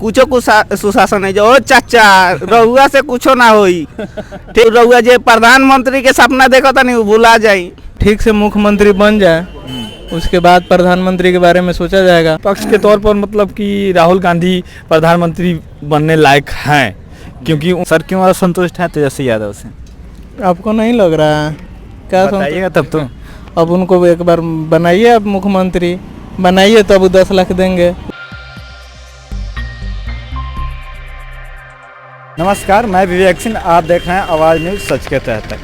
कुछो सुशासन है जो चाचा रहुआ से कुछो ना होई। ठीक रहुआ जे प्रधानमंत्री के सपना देखा था नहीं भुला जाई। ठीक से मुख्यमंत्री बन जाए उसके बाद प्रधानमंत्री के बारे में सोचा जाएगा। पक्ष के तौर पर मतलब कि राहुल गांधी प्रधानमंत्री बनने लायक हैं, क्योंकि सर क्यों असंतुष्ट हैं तेजस्वी यादव से? आपको नहीं लग रहा है क्या? बताइएगा तब तो। अब उनको एक बार बनाइए, अब मुख्यमंत्री बनाइए तो अब 10 लाख देंगे। नमस्कार, मैं विवेक सिंह, आप देख रहे हैं आवाज़ न्यूज़ सच के तहत।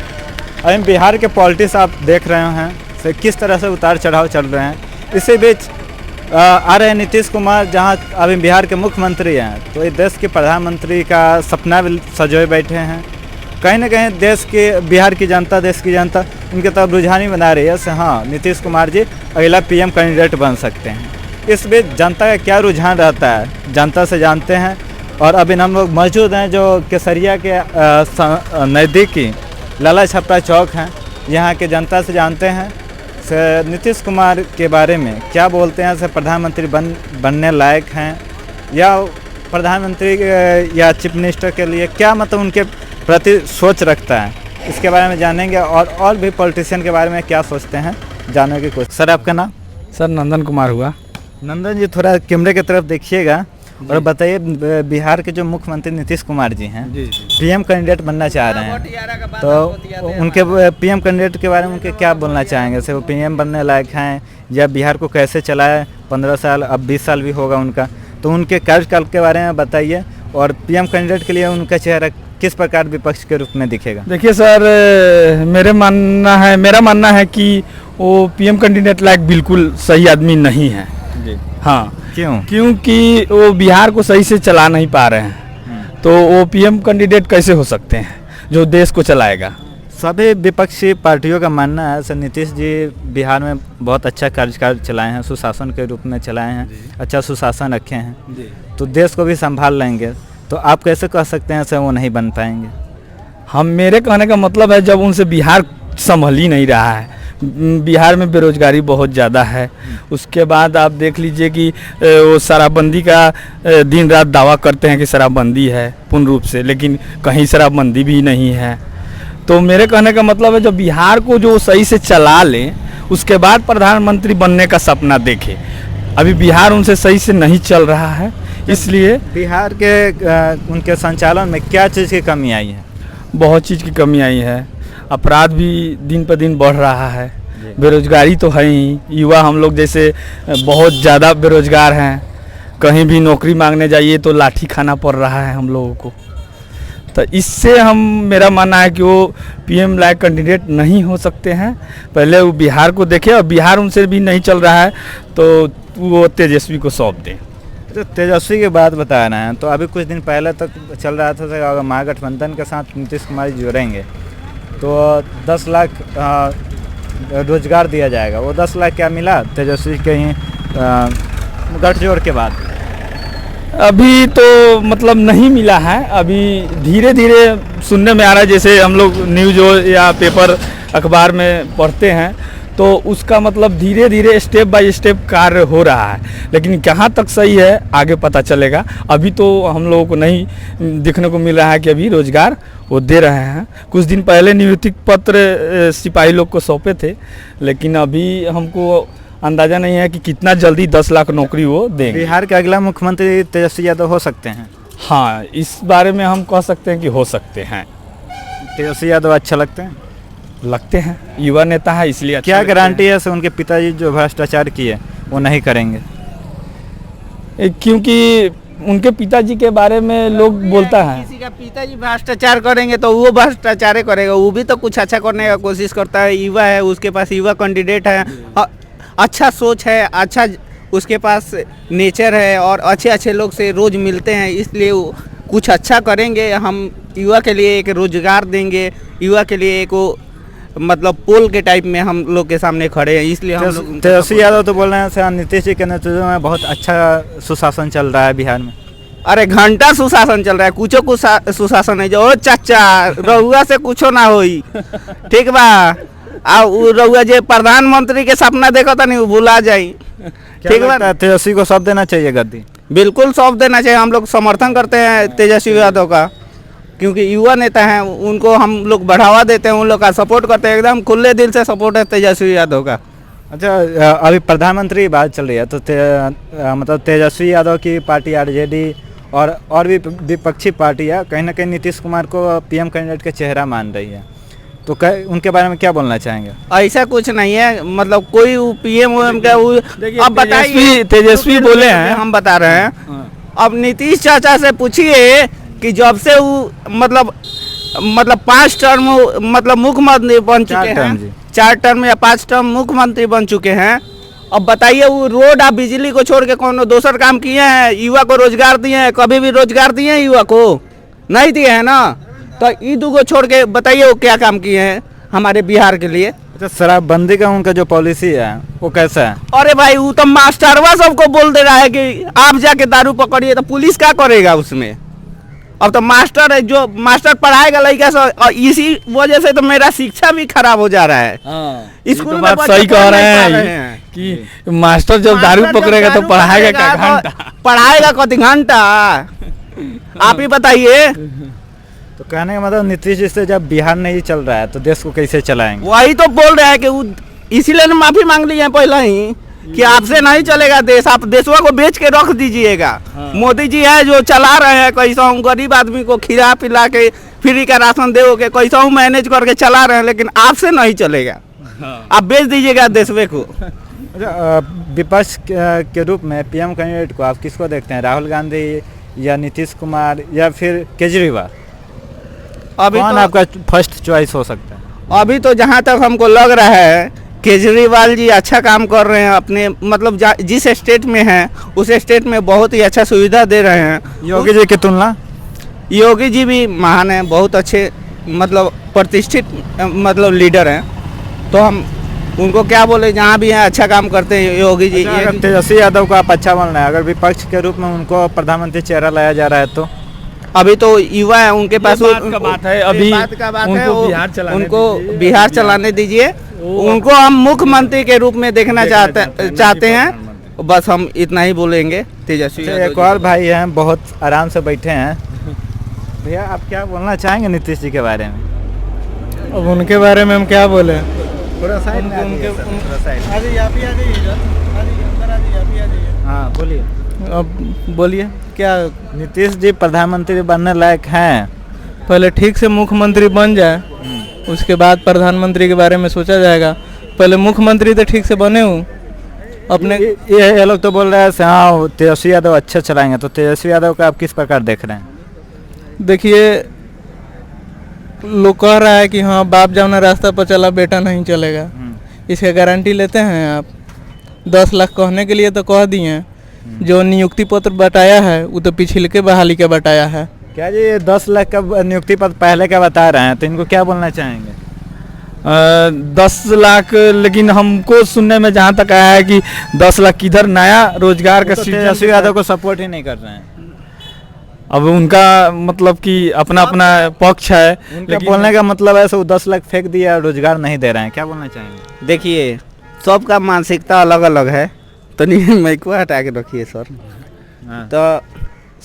अभी बिहार के पॉलिटिक्स आप देख रहे हैं से किस तरह से उतार चढ़ाव चल रहे हैं। इसी बीच आ रहे नीतीश कुमार, जहां अभी बिहार के मुख्यमंत्री हैं, तो इस देश के प्रधानमंत्री का सपना भी सजोए बैठे हैं। कहीं ना कहीं देश के बिहार की जनता, देश की जनता उनके तरफ रुझान ही बना रही है से हाँ नीतीश कुमार जी अगला पीएम कैंडिडेट बन सकते हैं। इस बीच जनता का क्या रुझान रहता है जनता से जानते हैं। और अभी हम लोग मौजूद हैं जो केसरिया के नज़दीकी लाला छपरा चौक हैं। यहाँ के जनता से जानते हैं से नीतीश कुमार के बारे में क्या बोलते हैं, से प्रधानमंत्री बनने लायक हैं या प्रधानमंत्री या चीफ मिनिस्टर के लिए क्या मतलब उनके प्रति सोच रखता है, इसके बारे में जानेंगे। और भी पॉलिटिशियन के बारे में क्या सोचते हैं जानने की कोशिश। सर आपका नाम? सर नंदन कुमार हुआ। नंदन जी थोड़ा कैमरे की तरफ देखिएगा और बताइए, बिहार के जो मुख्यमंत्री नीतीश कुमार जी हैं पीएम कैंडिडेट बनना चाह रहे हैं, तो उनके पीएम कैंडिडेट के बारे में उनके क्या बोलना चाहेंगे? से वो पीएम बनने लायक हैं या बिहार को कैसे चलाए? 15 साल अब 20 साल भी होगा उनका, तो उनके कार्यकाल के बारे में बताइए। और पीएम कैंडिडेट के लिए उनका चेहरा किस प्रकार विपक्ष के रूप में दिखेगा? देखिए सर, मेरा मानना है कि वो पीएम कैंडिडेट लायक बिल्कुल सही आदमी नहीं है जी। हाँ, क्योंकि वो बिहार को सही से चला नहीं पा रहे हैं, तो वो पीएम कैंडिडेट कैसे हो सकते हैं जो देश को चलाएगा? सभी विपक्षी पार्टियों का मानना है सर नीतीश जी बिहार में बहुत अच्छा कार्यकाल चलाए हैं, सुशासन के रूप में चलाए हैं, अच्छा सुशासन रखे हैं, तो देश को भी संभाल लेंगे। तो आप कैसे कह सकते हैं सर वो नहीं बन पाएंगे? मेरे कहने का मतलब है जब उनसे बिहार संभल ही नहीं रहा है, बिहार में बेरोजगारी बहुत ज़्यादा है। उसके बाद आप देख लीजिए कि वो शराबबंदी का दिन रात दावा करते हैं कि शराबबंदी है पूर्ण रूप से, लेकिन कहीं शराबबंदी भी नहीं है। तो मेरे कहने का मतलब है जब बिहार को जो सही से चला लें उसके बाद प्रधानमंत्री बनने का सपना देखें। अभी बिहार उनसे सही से नहीं चल रहा है, इसलिए बिहार के उनके संचालन में क्या चीज़ की कमी आई है? बहुत चीज़ की कमी आई है। अपराध भी दिन पर दिन बढ़ रहा है, बेरोजगारी तो है ही। युवा हम लोग जैसे बहुत ज़्यादा बेरोजगार हैं, कहीं भी नौकरी मांगने जाइए तो लाठी खाना पड़ रहा है हम लोगों को। तो इससे मेरा मानना है कि वो पीएम लायक कैंडिडेट नहीं हो सकते हैं। पहले वो बिहार को देखें, और बिहार उनसे भी नहीं चल रहा है तो वो तेजस्वी को सौंप दें। तो तेजस्वी की बात बता रहे हैं, तो अभी कुछ दिन पहले तक चल रहा था अगर महागठबंधन के साथ नीतीश कुमार जुड़ेंगे तो 10 लाख रोजगार दिया जाएगा। वो 10 लाख क्या मिला तेजस्वी के ही गठजोड़ के बाद? अभी तो मतलब नहीं मिला है। अभी धीरे धीरे सुनने में आ रहा है, जैसे हम लोग न्यूज़ या पेपर अखबार में पढ़ते हैं तो उसका मतलब धीरे धीरे स्टेप बाय स्टेप कार्य हो रहा है, लेकिन कहाँ तक सही है आगे पता चलेगा। अभी तो हम लोगों को नहीं देखने को मिल रहा है कि अभी रोजगार वो दे रहे हैं। कुछ दिन पहले नियुक्ति पत्र सिपाही लोग को सौंपे थे, लेकिन अभी हमको अंदाज़ा नहीं है कि कितना जल्दी 10 लाख नौकरी वो देंगे। बिहार के अगला मुख्यमंत्री तेजस्वी यादव हो सकते हैं? हाँ, इस बारे में हम कह सकते हैं कि हो सकते हैं। तेजस्वी यादव अच्छा लगते हैं, युवा नेता है इसलिए। क्या गारंटी है उनके पिताजी जो भ्रष्टाचार किए वो नहीं करेंगे? क्योंकि उनके पिताजी के बारे में लोग बोलता है किसी का पिताजी भ्रष्टाचार करेंगे तो वो भ्रष्टाचार करेगा, वो भी तो कुछ अच्छा करने का कोशिश करता है। युवा है, उसके पास युवा कैंडिडेट है, अच्छा सोच है, अच्छा उसके पास नेचर है और अच्छे अच्छे लोग से रोज़ मिलते हैं, इसलिए वो कुछ अच्छा करेंगे। हम युवा के लिए एक रोजगार देंगे, युवा के लिए एक वो मतलब पोल के टाइप में हम लोग के सामने खड़े हैं, इसलिए हम लोग। तेजस्वी यादव तो बोल रहे हैं सर नीतीश जी के नेतृत्व में बहुत अच्छा सुशासन चल रहा है बिहार में। अरे घंटा सुशासन चल रहा है, कुछो सुशासन है जो चाचा रहुआ से कुछो ना होई। ठीक बा, रहुआ जे प्रधानमंत्री के सपना देखा था नहीं भुला जाई। ठीक बा, तेजस्वी को सब देना चाहिए गद्दी? बिल्कुल सौंप देना चाहिए। हम लोग समर्थन करते हैं तेजस्वी यादव का, क्योंकि युवा नेता हैं, उनको हम लोग बढ़ावा देते हैं, उन लोग का सपोर्ट करते हैं, एकदम खुले दिल से सपोर्ट है तेजस्वी यादव का। अच्छा, अभी प्रधानमंत्री की बात चल रही है तो मतलब तेजस्वी यादव की पार्टी आरजेडी और भी विपक्षी पार्टी है, कहीं ना कहीं नीतीश कुमार को पीएम कैंडिडेट का चेहरा मान रही है, तो उनके बारे में क्या बोलना चाहेंगे? ऐसा कुछ नहीं है, मतलब कोई पीएम का अब बताइए, तेजस्वी बोले हैं, हम बता रहे हैं। अब नीतीश चाचा से पूछिए कि जब से वो मतलब 5 टर्म मतलब मुख्यमंत्री बन चुके हैं, 4 टर्म या 5 टर्म मुख्यमंत्री बन चुके हैं, अब बताइए वो रोड और बिजली को छोड़ के कौन दूसर काम किए हैं? युवा को रोजगार दिए हैं? कभी भी रोजगार दिए हैं युवा को? नहीं दिए हैं ना। तो ई दो को छोड़ के बताइए वो क्या काम किए हैं हमारे बिहार के लिए? अच्छा, शराबबंदी का उनका जो पॉलिसी है वो कैसा है? अरे भाई वो तो मास्टरवा सबको बोल दे रहा है कि आप जाके दारू पकड़िए, तो पुलिस क्या करेगा उसमें? अब तो मास्टर है, जो मास्टर पढ़ाएगा लड़का से, और इसी वजह से तो मेरा शिक्षा भी खराब हो जा रहा है। स्कूल में बात सही कह रहे हैं कि मास्टर जब दारू पकड़ेगा तो पढ़ाएगा क्या घंटा? पढ़ाएगा कति घंटा? आप ही बताइए। तो कहने का मतलब नीतीश जी से जब बिहार नहीं चल रहा है तो देश को कैसे चलाएंगे? वही तो बोल रहे हैं कि इसीलिए माफी मांग ली है पहले ही कि आपसे नहीं चलेगा देश, आप देशवा को बेच के रख दीजिएगा। मोदी जी है जो चला रहे हैं, कैसा गरीब आदमी को खिला पिला के फ्री का राशन दे के कैसा मैनेज करके चला रहे हैं, लेकिन आपसे नहीं चलेगा। आप बेच दीजिएगा देशवे को। अच्छा, विपक्ष के रूप में पीएम कैंडिडेट को आप किसको देखते हैं? राहुल गांधी या नीतीश कुमार या फिर केजरीवाल? अभी कौन तो आपका फर्स्ट चॉइस हो सकता है? अभी तो जहाँ तक हमको लग रहा है केजरीवाल जी अच्छा काम कर रहे हैं अपने, मतलब जिस स्टेट में हैं उस स्टेट में बहुत ही अच्छा सुविधा दे रहे हैं। योगी जी की तुलना? योगी जी भी महान हैं, बहुत अच्छे मतलब प्रतिष्ठित मतलब लीडर हैं, तो हम उनको क्या बोले, जहाँ भी हैं अच्छा काम करते हैं योगी जी। अच्छा, अगर तेजस्वी यादव को आप अच्छा बोल रहे हैं, अगर विपक्ष के रूप में उनको प्रधानमंत्री चेहरा लाया जा रहा है तो? अभी तो युवा है, उनके पास बात है, अभी उनको बिहार चलाने दीजिए। उनको हम मुख्यमंत्री के रूप में देखना चाहते हैं, बस हम इतना ही बोलेंगे। तेजस्वी एक और भाई हैं, बहुत आराम से बैठे हैं। भैया, आप क्या बोलना चाहेंगे नीतीश जी के बारे में? अब उनके बारे में हम क्या बोले? थोड़ा साइड में हाँ बोलिए। अब बोलिए क्या? नीतीश जी प्रधानमंत्री बनने लायक हैं? पहले ठीक से मुख्यमंत्री बन जाए, उसके बाद प्रधानमंत्री के बारे में सोचा जाएगा। पहले मुख्यमंत्री तो ठीक से बने हूँ अपने। ये लोग तो बोल रहे हैं हाँ तेजस्वी यादव अच्छा चलाएंगे, तो तेजस्वी यादव का आप किस प्रकार देख रहे हैं? देखिए, लोग कह रहा है कि हाँ बाप जावना रास्ता पर चला बेटा नहीं चलेगा, इसका गारंटी लेते हैं आप? 10 लाख कहने के लिए तो कह दिए, जो नियुक्ति पत्र बटाया है वो तो पिछले के बहाली का बटाया है। क्या जी, 10 लाख का नियुक्ति पत्र पहले का बता रहे हैं, तो इनको क्या बोलना चाहेंगे? 10 लाख, लेकिन हमको सुनने में जहाँ तक आया है कि 10 लाख किधर नया रोजगार का तेजस्वी यादव को सपोर्ट ही नहीं कर रहे हैं। अब उनका मतलब कि अपना अपना पक्ष है, लेकिन बोलने का मतलब है 10 लाख फेंक दिया, रोजगार नहीं दे रहे हैं, क्या बोलना चाहेंगे? देखिए, सबका मानसिकता अलग अलग है, तो नहीं मैं को हटा के रखिए सर। तो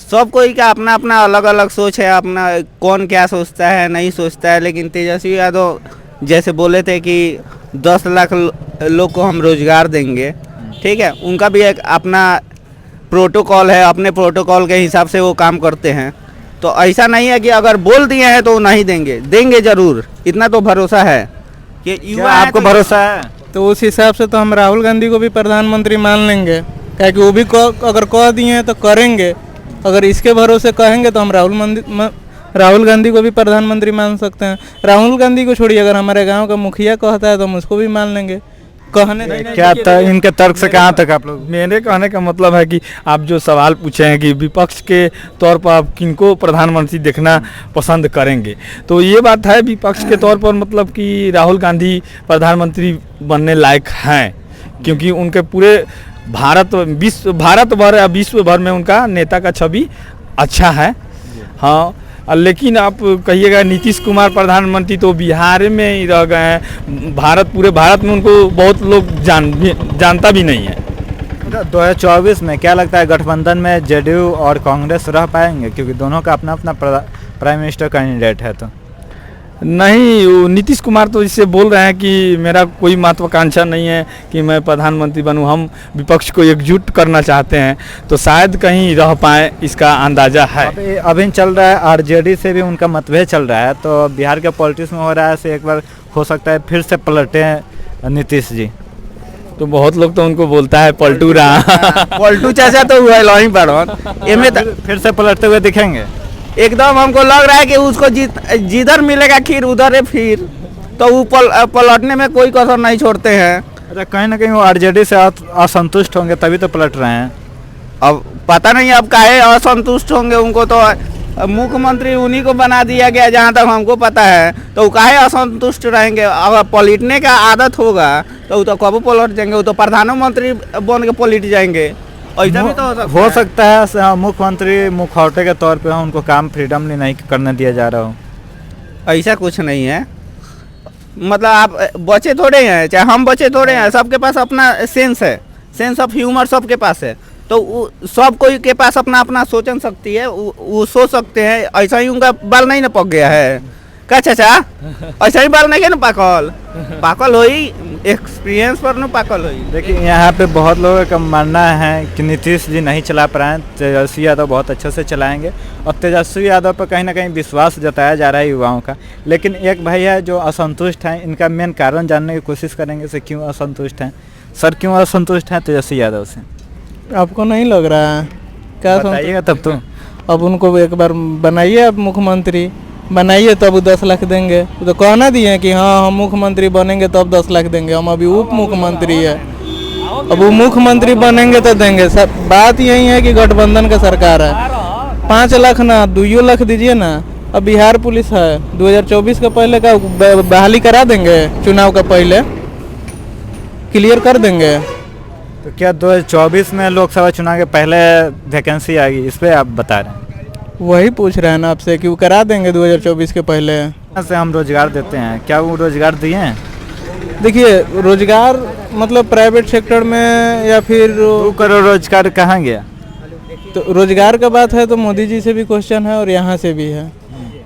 सब कोई का अपना अपना अलग अलग सोच है, अपना कौन क्या सोचता है नहीं सोचता है। लेकिन तेजस्वी यादव जैसे बोले थे कि 10 लाख लोग को हम रोजगार देंगे, ठीक है, उनका भी एक अपना प्रोटोकॉल है, अपने प्रोटोकॉल के हिसाब से वो काम करते हैं। तो ऐसा नहीं है कि अगर बोल दिए हैं तो नहीं देंगे, देंगे जरूर, इतना तो भरोसा है कि युवा। आपको भरोसा है? तो उस हिसाब से तो हम राहुल गांधी को भी प्रधानमंत्री मान लेंगे, क्या कि वो भी अगर कह दिए हैं तो करेंगे। अगर इसके भरोसे कहेंगे तो हम राहुल गांधी को भी प्रधानमंत्री मान सकते हैं। राहुल गांधी को छोड़िए, अगर हमारे गांव का मुखिया कहता है तो हम उसको भी मान लेंगे। कहने क्या इनके तर्क से कहाँ तक आप लोग? मेरे कहने का मतलब है कि आप जो सवाल पूछे हैं कि विपक्ष के तौर पर आप किनको प्रधानमंत्री देखना पसंद करेंगे, तो ये बात है विपक्ष के तौर पर मतलब कि राहुल गांधी प्रधानमंत्री बनने लायक हैं, क्योंकि उनके पूरे भारत भर या विश्व भर में उनका नेता का छवि अच्छा है। हाँ, लेकिन आप कहिएगा नीतीश कुमार प्रधानमंत्री, तो बिहार में ही रह गए हैं, पूरे भारत में उनको बहुत लोग जानता भी नहीं है। 2024 में क्या लगता है गठबंधन में जेडीयू और कांग्रेस रह पाएंगे, क्योंकि दोनों का अपना अपना प्राइम मिनिस्टर कैंडिडेट है? तो नहीं, वो नीतीश कुमार तो इससे बोल रहे हैं कि मेरा कोई महत्वाकांक्षा नहीं है कि मैं प्रधानमंत्री बनूं, हम विपक्ष को एकजुट करना चाहते हैं, तो शायद कहीं रह पाए, इसका अंदाज़ा है। अभी चल रहा है आरजेडी से भी उनका मतभेद चल रहा है, तो बिहार के पॉलिटिक्स में हो रहा है से एक बार हो सकता है फिर से पलटे नीतीश जी। तो बहुत लोग तो उनको बोलता है पलटू रहा पलटू चाचा तो हुआ लॉही पड़न एमे फिर से पलटते हुए दिखेंगे। एकदम हमको लग रहा है कि उसको जिधर मिलेगा खीर उधर है फिर, तो वो पलटने में कोई कसर नहीं छोड़ते हैं। अच्छा, कहीं ना कहीं वो आरजेडी से असंतुष्ट होंगे तभी तो पलट रहे हैं। अब पता नहीं अब काहे असंतुष्ट होंगे, उनको तो मुख्यमंत्री उन्हीं को बना दिया गया जहाँ तक हमको पता है, तो वो काहे असंतुष्ट रहेंगे। अगर पलटने का आदत होगा तो वो तो कब पलट जाएंगे, वो तो प्रधानमंत्री बन के पलट जाएंगे। ऐसा भी तो हो सकता है मुख्यमंत्री मुखौटे के तौर पे उनको काम फ्रीडमली नहीं करने दिया जा रहा हो। ऐसा कुछ नहीं है, मतलब आप बच्चे थोड़े हैं, चाहे हम बच्चे थोड़े हैं, सबके पास अपना सेंस है, सेंस ऑफ ह्यूमर सबके पास है, तो सब कोई के पास अपना अपना सोचन शक्ति है, वो सोच सकते हैं। ऐसा ही उनका बाल नहीं ना पक गया है का चाचा, ऐसा ही बाल नहीं है ना पाकल होई एक्सपीरियंस पर ना पाकल होई। देखिए यहाँ पे बहुत लोगों का मानना है कि नीतीश जी नहीं चला पाए, तेजस्वी यादव बहुत अच्छे से चलाएंगे, और तेजस्वी यादव पर कहीं ना कहीं विश्वास जताया जा रहा है युवाओं का। लेकिन एक भाई है जो असंतुष्ट हैं, इनका मेन कारण जानने की कोशिश करेंगे से क्यों असंतुष्ट हैं। सर, क्यों असंतुष्ट हैं तेजस्वी यादव से? आपको नहीं लग रहा है क्या? बताइएगा तब तो। अब उनको एक बार बनाइए, अब मुख्यमंत्री बनाइए, तब 10 लाख देंगे। तो कहना दिए कि हाँ हम मुख्यमंत्री बनेंगे तब 10 लाख देंगे, हम अभी उप मुख्यमंत्री है, अब वो मुख्यमंत्री बनेंगे तो देंगे। सब बात यही है कि गठबंधन का सरकार है, 5 लाख ना 2 लाख दीजिए ना। अब बिहार पुलिस है, 2024 का पहले का बहाली करा देंगे, चुनाव का पहले क्लियर कर देंगे। तो क्या 2024 में लोकसभा चुनाव के पहले वैकेंसी आएगी, इस पर आप बता रहे हैं? वही पूछ रहे हैं ना आपसे कि वो करा देंगे 2024 के पहले। से हम रोजगार देते हैं, क्या वो रोजगार दिए हैं? देखिए रोजगार मतलब प्राइवेट सेक्टर में या फिर 2 करोड़ रोजगार कहाँ गया? तो रोजगार का बात है तो मोदी जी से भी क्वेश्चन है और यहाँ से भी है।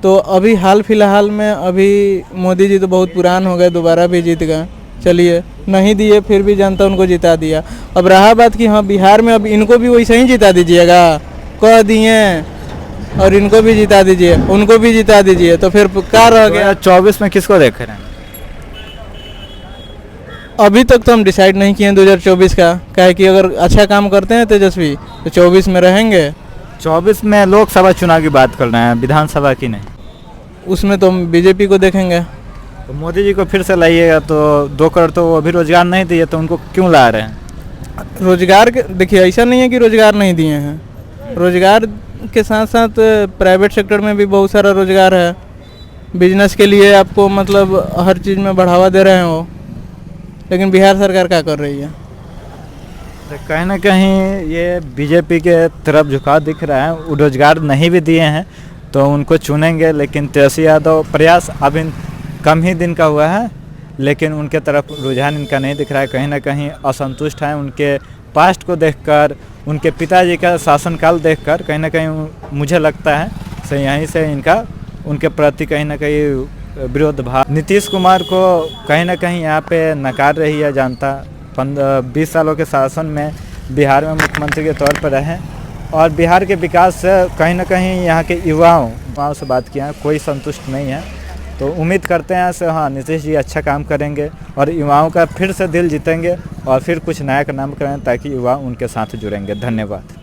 तो अभी हाल फिलहाल में अभी मोदी जी तो बहुत पुरान हो गए, दोबारा भी जीत गए, चलिए नहीं दिए फिर भी जनता उनको जिता दिया। अब रहा बात कि हाँ बिहार में अब इनको भी वैसे ही जिता दीजिएगा, कह दिए, और इनको भी जिता दीजिए, उनको भी जिता दीजिए, तो फिर क्या रह गया? 2024 में किसको देख रहे हैं? अभी तक तो हम डिसाइड नहीं किए 2024 का, क्या है कि अगर अच्छा काम करते हैं तेजस्वी तो 24 में रहेंगे। 24 में लोकसभा चुनाव की बात कर रहे हैं, विधानसभा की नहीं। उसमें तो हम बीजेपी को देखेंगे। तो मोदी जी को फिर से लाइएगा, तो 2 करोड़ तो वो अभी रोजगार नहीं दिए, तो उनको क्यों ला रहे हैं? रोजगार के देखिए ऐसा नहीं है कि रोजगार नहीं दिए हैं, रोजगार के साथ साथ प्राइवेट सेक्टर में भी बहुत सारा रोजगार है। बिजनेस के लिए आपको मतलब हर चीज़ में बढ़ावा दे रहे हैं वो, लेकिन बिहार सरकार क्या कर रही है? तो कहीं ना कहीं ये बीजेपी के तरफ झुकाव दिख रहा है। वो रोजगार नहीं भी दिए हैं तो उनको चुनेंगे, लेकिन तेजस्वी यादव प्रयास अभी कम ही दिन का हुआ है, लेकिन उनके तरफ रुझान इनका नहीं दिख रहा है। कहीं ना कहीं असंतुष्ट हैं उनके पास्ट को देखकर, उनके पिताजी का शासनकाल देखकर। कहीं ना कहीं मुझे लगता है से यहीं से इनका उनके प्रति कहीं ना कहीं विरोध भाव। नीतीश कुमार को कहीं ना कहीं यहाँ पे नकार रही है जनता। 20 सालों के शासन में बिहार में मुख्यमंत्री के तौर पर रहे, और बिहार के विकास से कहीं ना कहीं यहाँ के युवाओं से बात किया है, कोई संतुष्ट नहीं है। तो उम्मीद करते हैं से हाँ नीतीश जी अच्छा काम करेंगे और युवाओं का फिर से दिल जीतेंगे और फिर कुछ नया का नाम करें ताकि युवा उनके साथ जुड़ेंगे। धन्यवाद।